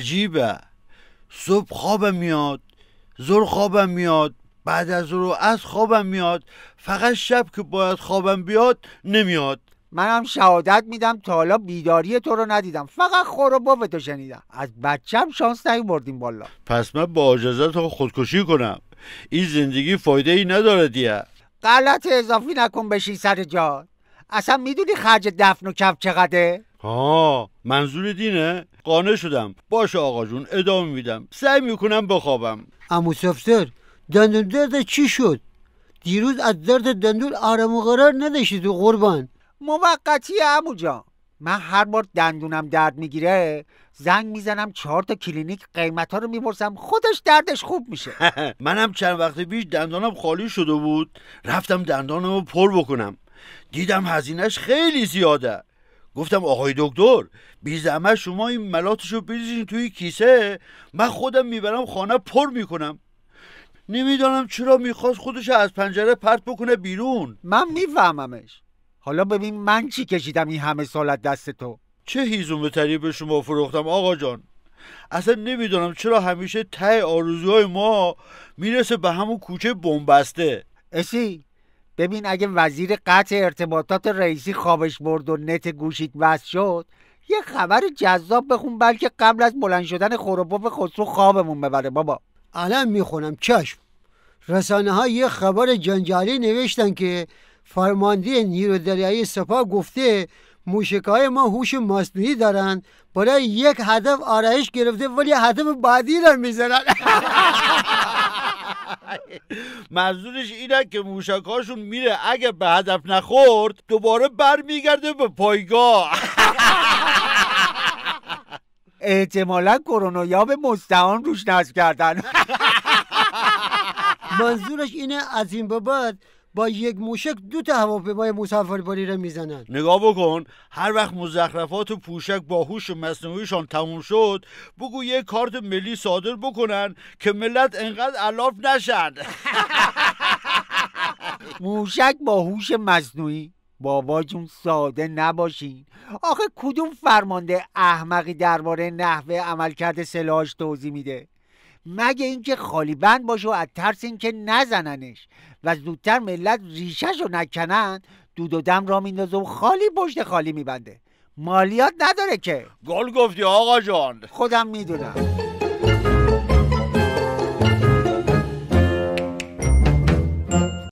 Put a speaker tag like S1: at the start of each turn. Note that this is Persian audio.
S1: عجیبه، صبح خوابم میاد، ظهر خوابم میاد، بعد از ظهر و عصر خوابم میاد، فقط شب که باید خوابم بیاد نمیاد.
S2: منم شهادت میدم تا حالا بیداری تو رو ندیدم، فقط خور و بوفتو شنیدم. از بچم شانس نیوردیم بالا.
S1: پس من با اجازه تو خودکشی کنم، این زندگی فایده ای نداره دیگه.
S2: غلط اضافی نکن بشی سر جا. اصلا میدونی خرج دفن و کف چقدره؟
S1: منظور دینه؟ قانع شدم. باشه آقا جون، ادامه میدم، سعی میکنم بخوابم.
S3: عمو سفتر، دندون درد چی شد؟ دیروز از درد دندون آرام و قرار نداشتی تو قربان.
S2: موقتیه عمو جان. من هر بار دندونم درد میگیره زنگ میزنم 4 تا کلینیک قیمتا رو میپرسم، خودش دردش خوب میشه.
S1: منم چند وقت پیش دندانم خالی شده بود، رفتم دندانم رو پر بکنم، دیدم هزینهش خیلی زیاده. گفتم آقای دکتر، بی زحمت شما این ملاتشو بریزین توی کیسه، من خودم میبرم خانه پر میکنم. نمیدانم چرا میخواست خودش از پنجره پرت بکنه بیرون.
S2: من میفهممش. حالا ببین من چی کشیدم این همه سالت دست تو.
S1: چه هیزم تری به شما فروختم آقا جان. اصلا نمیدونم چرا همیشه ته آرزوهای ما میرسه به همون کوچه بنبسته.
S2: اسی ببین، اگه وزیر قطع ارتباطات رئیسی خوابش برد و نت گوشیت وصل شد، یه خبر جذاب بخون بلکه قبل از بلند شدن خروپف خسرو خوابمون ببره بابا.
S3: الان میخونم چشم. رسانه ها یه خبر جنجالی نوشتن که فرمانده نیرو دریایی سپاه گفته موشک‌های ما هوش مصنوعی دارن، برای یک هدف آرایش گرفته ولی هدف بعدی رو میزنن.
S1: منظورش اینه که موشکاشون میره اگه به هدف نخورد دوباره برمیگرده به پایگاه.
S2: احتمالا کرونا یاب مستعان روش نصب کردن.
S3: منظورش اینه از این به بعد با یک موشک 2 تا هواپیمای مسافربری رو میزنن.
S1: نگاه بکن، هر وقت مزخرفات و پوشک با هوش مصنوعیشان تموم شد بگو یک کارت ملی صادر بکنن که ملت انقدر الاف نشن.
S2: موشک با هوش مصنوعی؟ بابا جون ساده نباشین. آخه کدوم فرمانده احمقی درباره نحوه عملکرد سلاحش توضیح میده؟ مگه اینکه خالی بند باشه و از ترس اینکه نزننش و زودتر ملت ریشش رو نکنن دود و دم را میندازه و خالی پشت خالی میبنده. مالیات نداره که.
S1: گل گفتی آقا جان.
S2: خودم میدونم.